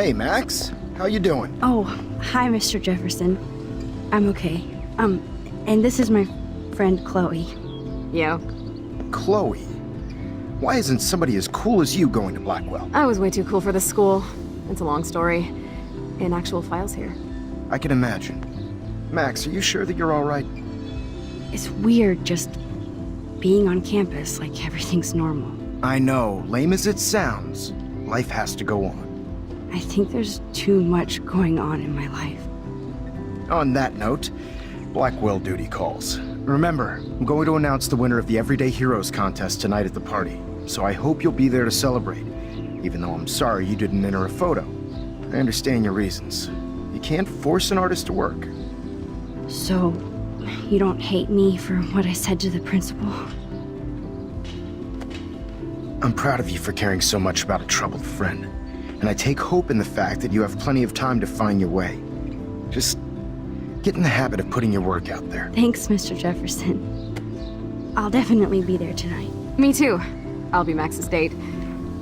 Hey, Max. How you doing? Oh, hi, Mr. Jefferson. I'm okay. And this is my friend Chloe. Yo. Chloe? Why isn't somebody as cool as you going to Blackwell? I was way too cool for this school. It's a long story. In actual files here. I can imagine. Max, are you sure that you're all right? It's weird just being on campus like everything's normal. I know, lame as it sounds, life has to go on. I think there's too much going on in my life. On that note, Blackwell duty calls. Remember, I'm going to announce the winner of the Everyday Heroes contest tonight at the party, so I hope you'll be there to celebrate, even though I'm sorry you didn't enter a photo. I understand your reasons. You can't force an artist to work. So, you don't hate me for what I said to the principal? I'm proud of you for caring so much about a troubled friend, and I take hope in the fact that you have plenty of time to find your way. Just get in the habit of putting your work out there. Thanks, Mr. Jefferson. I'll definitely be there tonight. Me too. I'll be Max's date.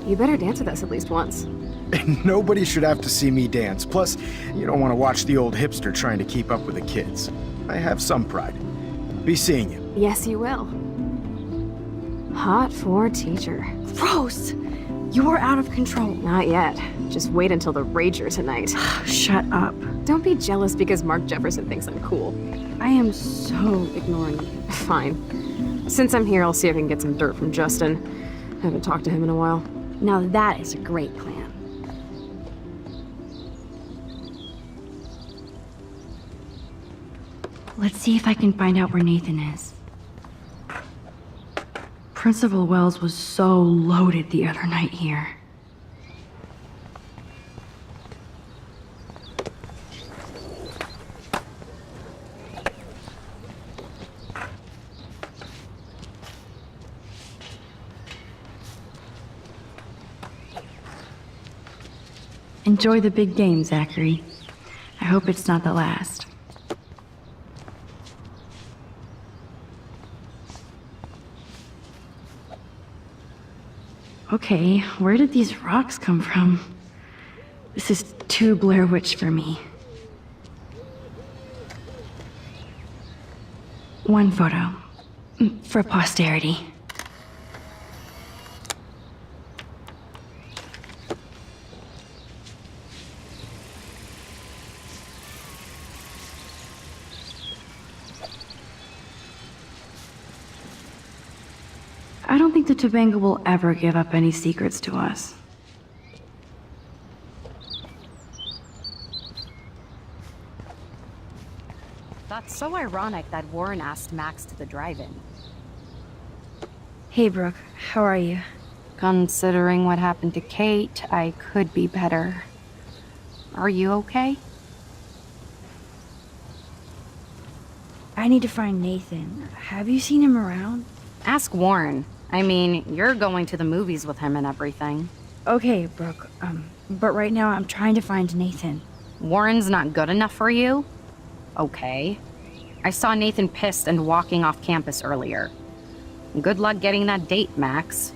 You better dance with us at least once. And nobody should have to see me dance. Plus, you don't want to watch the old hipster trying to keep up with the kids. I have some pride. Be seeing you. Yes, you will. Hot for teacher. Gross! You're out of control. Not yet. Just wait until the rager tonight. Shut up. Don't be jealous because Mark Jefferson thinks I'm cool. I am so ignoring you. Fine. Since I'm here, I'll see if I can get some dirt from Justin. Haven't talked to him in a while. Now that is a great plan. Let's see if I can find out where Nathan is. Principal Wells was so loaded the other night here. Enjoy the big game, Zachary. I hope it's not the last. Okay, where did these rocks come from? This is too Blair Witch for me. One photo. For posterity. I don't think the Tobanga will ever give up any secrets to us. That's so ironic that Warren asked Max to the drive-in. Hey, Brooke. How are you? Considering what happened to Kate, I could be better. Are you okay? I need to find Nathan. Have you seen him around? Ask Warren. I mean, you're going to the movies with him and everything. Okay, Brooke. But right now I'm trying to find Nathan. Warren's not good enough for you? Okay. I saw Nathan pissed and walking off campus earlier. Good luck getting that date, Max.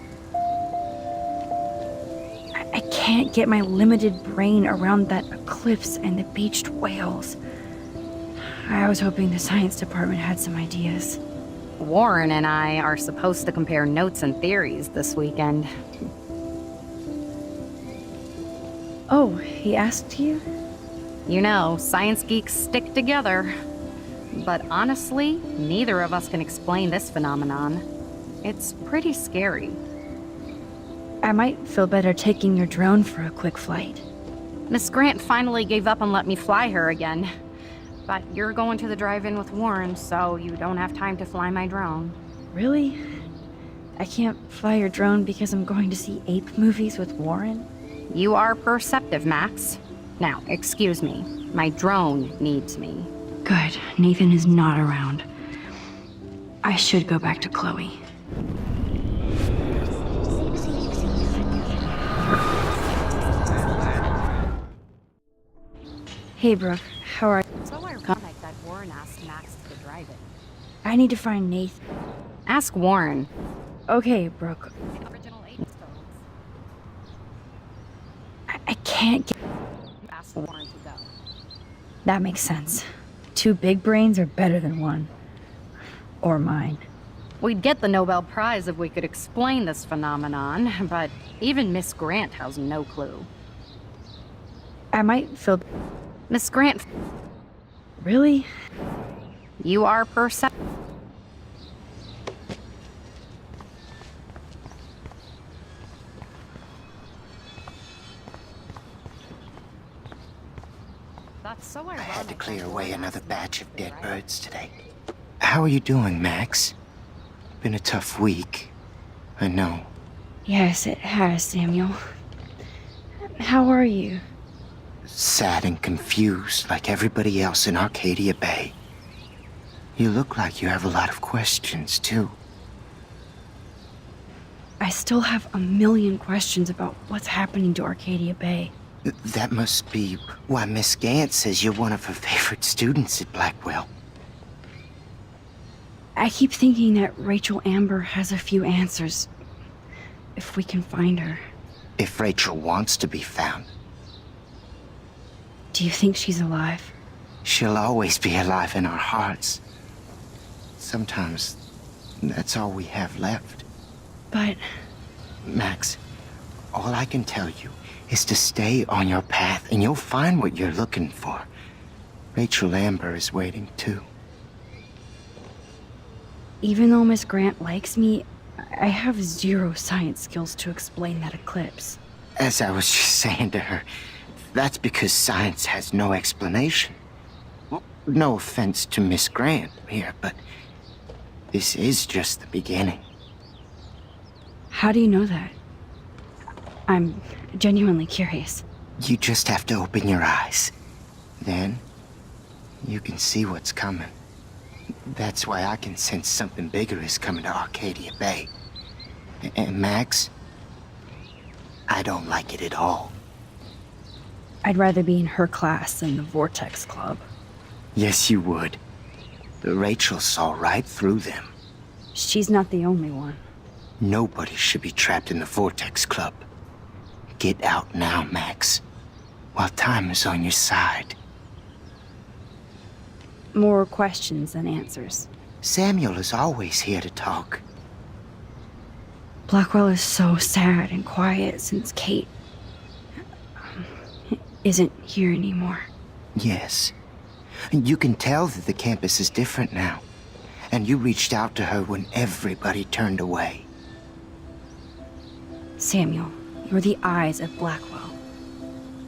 I can't get my limited brain around that eclipse and the beached whales. I was hoping the science department had some ideas. Warren and I are supposed to compare notes and theories this weekend. Oh, he asked you? You know, science geeks stick together. But honestly, neither of us can explain this phenomenon. It's pretty scary. I might feel better taking your drone for a quick flight. Miss Grant finally gave up and let me fly her again. But you're going to the drive-in with Warren, so you don't have time to fly my drone. Really? I can't fly your drone because I'm going to see ape movies with Warren? You are perceptive, Max. Now, excuse me. My drone needs me. Good. Nathan is not around. I should go back to Chloe. Hey, Brooke. How are you? So ironic that Warren asked Max to the drive-in. I need to find Nathan. Ask Warren. Okay, Brooke. Original ape stones. I can't get... wanted to go. That makes sense. 2 big brains are better than 1. Or mine. We'd get the Nobel Prize if we could explain this phenomenon, but even Miss Grant has no clue. I might feel... Miss Grant, Really? you are percep- That's so ironic. I had to clear away another batch of dead birds today. How are you doing, Max? Been a tough week. I know. Yes, it has, Samuel. How are you? Sad and confused like everybody else in Arcadia Bay. You look like you have a lot of questions, too. I still have a million questions about what's happening to Arcadia Bay. That must be why Miss Gant says you're one of her favorite students at Blackwell. I keep thinking that Rachel Amber has a few answers. If we can find her. If Rachel wants to be found, Do you think she's alive? she'll always be alive in our hearts. Sometimes that's all we have left. But Max, all I can tell you is to stay on your path and you'll find what you're looking for. Rachel Amber is waiting too. even though Miss Grant likes me, I have 0 science skills to explain that eclipse. As I was just saying to her, that's because science has no explanation. Well, no offense to Miss Grant here, but this is just the beginning. How do you know that? I'm genuinely curious. You just have to open your eyes. Then, you can see what's coming. That's why I can sense something bigger is coming to Arcadia Bay. And Max, I don't like it at all. I'd rather be in her class than the Vortex Club. Yes, you would. Rachel saw right through them. She's not the only one. Nobody should be trapped in the Vortex Club. Get out now, Max, while time is on your side. More questions than answers. Samuel is always here to talk. Blackwell is so sad and quiet since Kate isn't here anymore. Yes. You can tell that the campus is different now. And you reached out to her when everybody turned away. Samuel, you're the eyes of Blackwell.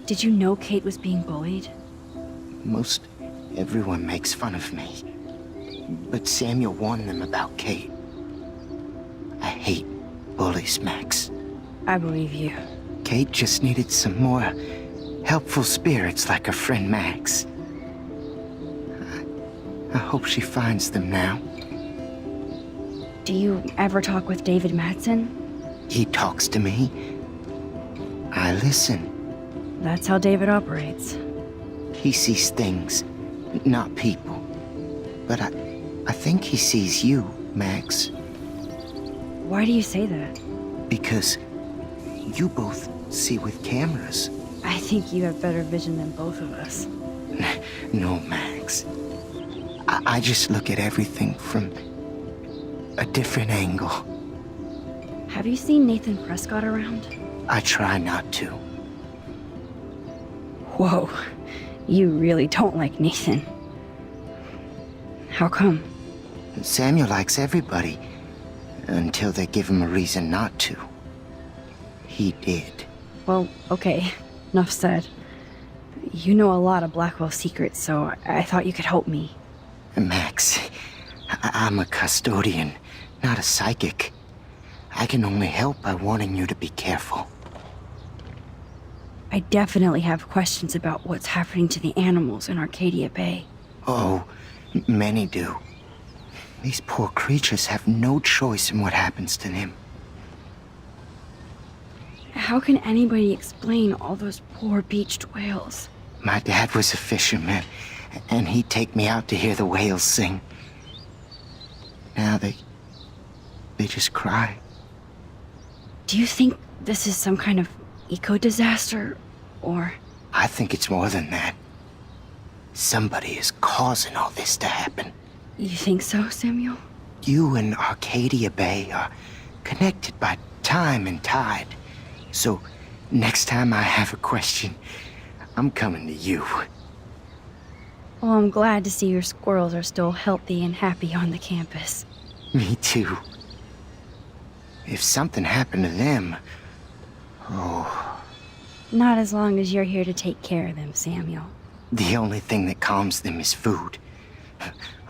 Did you know Kate was being bullied? Most everyone makes fun of me. But Samuel warned them about Kate. I hate bullies, Max. I believe you. Kate just needed some more helpful spirits like her friend Max. I hope she finds them now. Do you ever talk with David Madsen? He talks to me. I listen. That's how David operates. He sees things, not people. But I think he sees you, Max. Why do you say that? Because you both see with cameras. I think you have better vision than both of us. No, Max. I just look at everything from a different angle. Have you seen Nathan Prescott around? I try not to. Whoa, you really don't like Nathan. How come? Samuel likes everybody, until they give him a reason not to. He did. Well, okay, enough said. You know a lot of Blackwell secrets, so I thought you could help me. Max, I'm a custodian, not a psychic. I can only help by warning you to be careful. I definitely have questions about what's happening to the animals in Arcadia Bay. Oh, many do. These poor creatures have no choice in what happens to them. How can anybody explain all those poor beached whales? My dad was a fisherman, and he'd take me out to hear the whales sing. Now they just cry. Do you think this is some kind of eco-disaster, or... I think it's more than that. Somebody is causing all this to happen. You think so, Samuel? You and Arcadia Bay are connected by time and tide. So, next time I have a question, I'm coming to you. Well, I'm glad to see your squirrels are still healthy and happy on the campus. Me too. If something happened to them... Oh, Not as long as you're here to take care of them, Samuel. the only thing that calms them is food.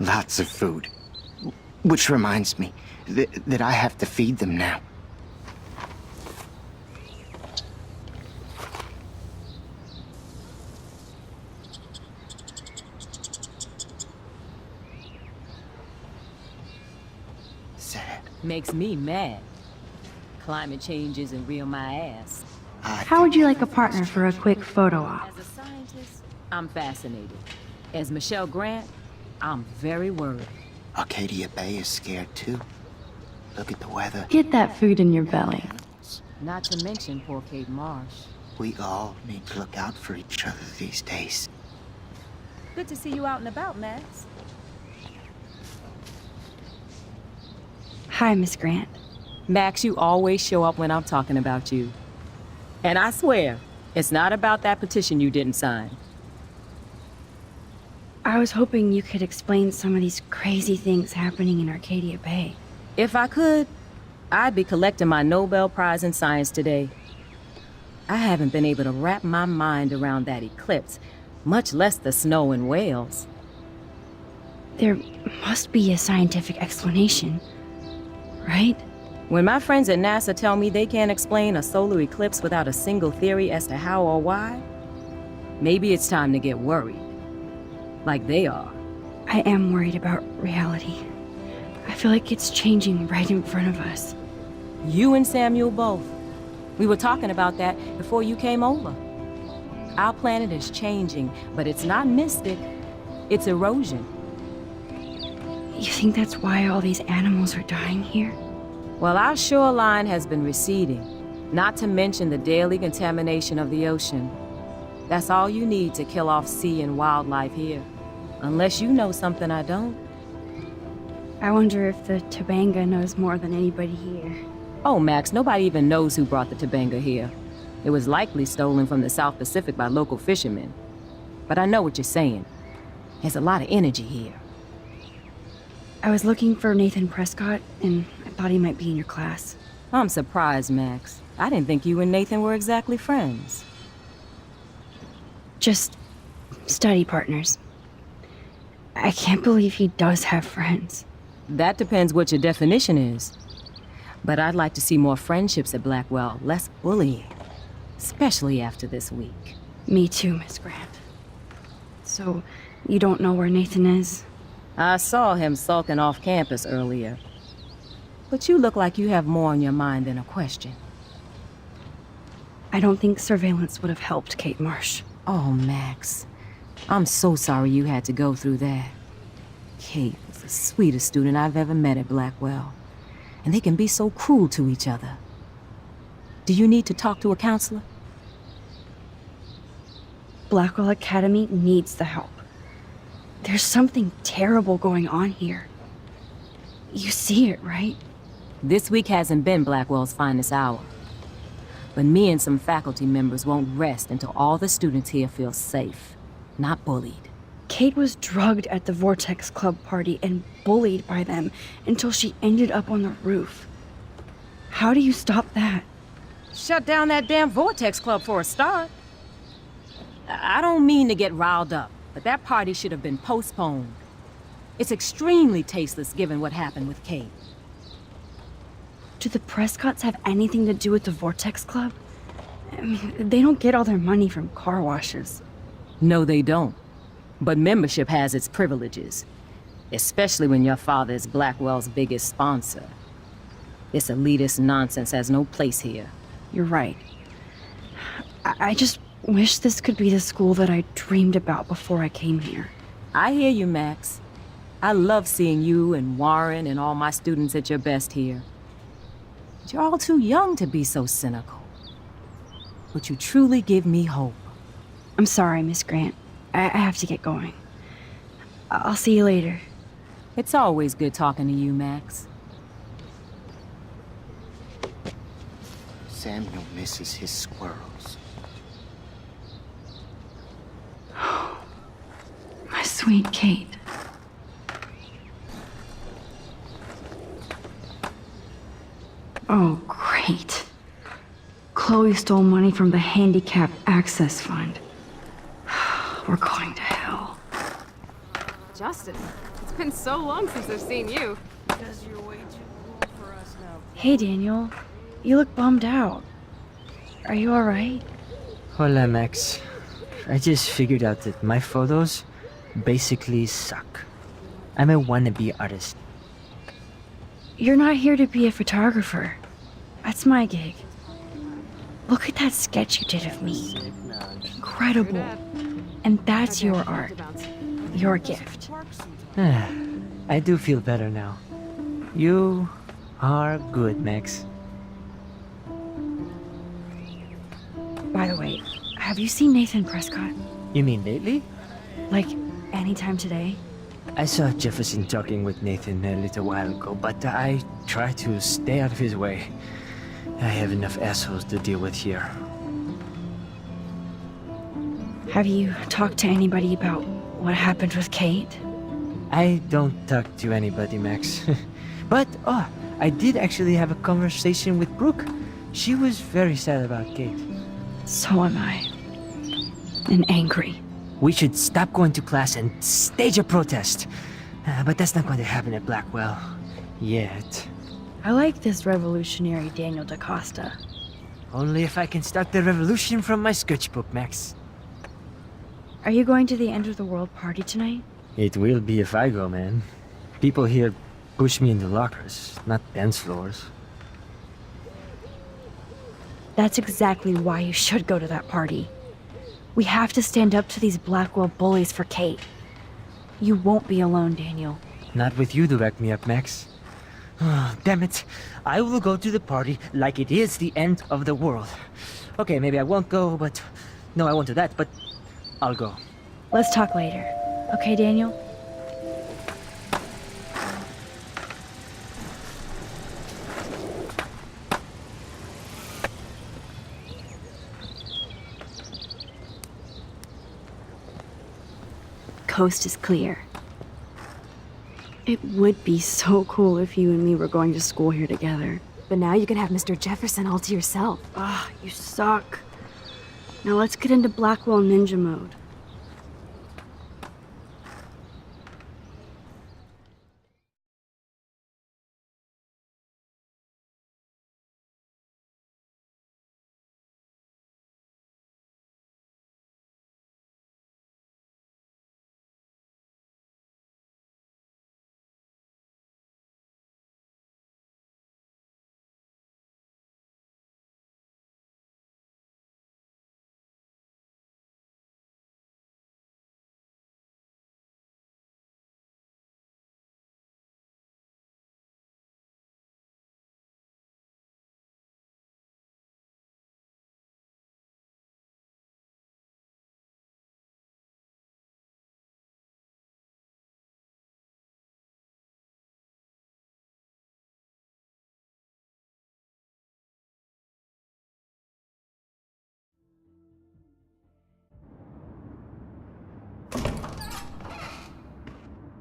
Lots of food. Which reminds me that I have to feed them now. Sad. Makes me mad. Climate change isn't real my ass. How would you like a partner for a quick photo op? As a scientist, I'm fascinated. As Michelle Grant, I'm very worried. Arcadia Bay is scared too. Look at the weather. Get that food in your belly. Not to mention poor Kate Marsh. We all need to look out for each other these days. Good to see you out and about, Max. Hi, Miss Grant. Max, you always show up when I'm talking about you. And I swear, it's not about that petition you didn't sign. I was hoping you could explain some of these crazy things happening in Arcadia Bay. If I could, I'd be collecting my Nobel Prize in Science today. I haven't been able to wrap my mind around that eclipse, much less the snow in Wales. There must be a scientific explanation, right? When my friends at NASA tell me they can't explain a solar eclipse without a single theory as to how or why, maybe it's time to get worried. Like they are. I am worried about reality. I feel like it's changing right in front of us. You and Samuel both. We were talking about that before you came over. Our planet is changing, but it's not mystic. It's erosion. You think that's why all these animals are dying here? Well, our shoreline has been receding, not to mention the daily contamination of the ocean. That's all you need to kill off sea and wildlife here. Unless you know something I don't. I wonder if the Tobanga knows more than anybody here. Oh, Max, nobody even knows who brought the Tobanga here. It was likely stolen from the South Pacific by local fishermen. But I know what you're saying. There's a lot of energy here. I was looking for Nathan Prescott, and I thought he might be in your class. I'm surprised, Max. I didn't think you and Nathan were exactly friends. Just study partners. I can't believe he does have friends. That depends what your definition is. But I'd like to see more friendships at Blackwell, less bullying. Especially after this week. Me too, Miss Grant. So, you don't know where Nathan is? I saw him sulking off campus earlier. But you look like you have more on your mind than a question. I don't think surveillance would have helped Kate Marsh. Oh, Max. I'm so sorry you had to go through that. Kate was the sweetest student I've ever met at Blackwell. And they can be so cruel to each other. Do you need to talk to a counselor? Blackwell Academy needs the help. There's something terrible going on here. You see it, right? This week hasn't been Blackwell's finest hour. But me and some faculty members won't rest until all the students here feel safe, not bullied. Kate was drugged at the Vortex Club party and bullied by them until she ended up on the roof. How do you stop that? Shut down that damn Vortex Club for a start. I don't mean to get riled up, but that party should have been postponed. It's extremely tasteless given what happened with Kate. Do the Prescotts have anything to do with the Vortex Club? I mean, they don't get all their money from car washes. No, they don't. But membership has its privileges, especially when your father is Blackwell's biggest sponsor. This elitist nonsense has no place here. You're right. I just wish this could be the school that I dreamed about before I came here. I hear you, Max. I love seeing you and Warren and all my students at your best here. But you're all too young to be so cynical. But you truly give me hope. I'm sorry, Miss Grant. I have to get going. I'll see you later. It's always good talking to you, Max. Samuel misses his squirrels. My sweet Kate. Oh, great. Chloe stole money from the Handicap Access Fund. We're going to hell. Justin, it's been so long since I've seen you. Hey, Daniel. You look bummed out. Are you alright? Hola, Max. I just figured out that my photos basically suck. I'm a wannabe artist. You're not here to be a photographer. That's my gig. Look at that sketch you did of me. Incredible. And that's your art. Your gift. I do feel better now. You are good, Max. By the way, have you seen Nathan Prescott? You mean lately? Like, anytime today? I saw Jefferson talking with Nathan a little while ago, but I try to stay out of his way. I have enough assholes to deal with here. Have you talked to anybody about what happened with Kate? I don't talk to anybody, Max. But, I did actually have a conversation with Brooke. She was very sad about Kate. So am I. And angry. We should stop going to class and stage a protest. But that's not going to happen at Blackwell. Yet. I like this revolutionary Daniel DaCosta. Only if I can start the revolution from my sketchbook, Max. Are you going to the end of the world party tonight? It will be if I go, man. People here push me into lockers, not dance floors. That's exactly why you should go to that party. We have to stand up to these Blackwell bullies for Kate. You won't be alone, Daniel. Not with you to back me up, Max. Damn it. I will go to the party like it is the end of the world. Okay, maybe I won't go, but... No, I won't do that, but... I'll go. Let's talk later. Okay, Daniel? Coast is clear. It would be so cool if you and me were going to school here together. But now you can have Mr. Jefferson all to yourself. Ah, you suck. Now let's get into Blackwell Ninja mode.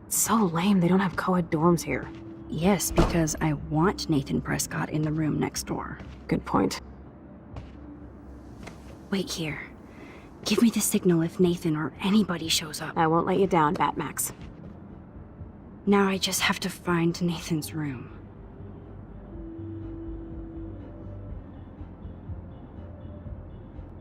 So lame they don't have co-ed dorms here. Yes, because I want Nathan Prescott in the room next door. Good point. Wait here. Give me the signal if Nathan or anybody shows up. I won't let you down, Batmax. Now I just have to find Nathan's room.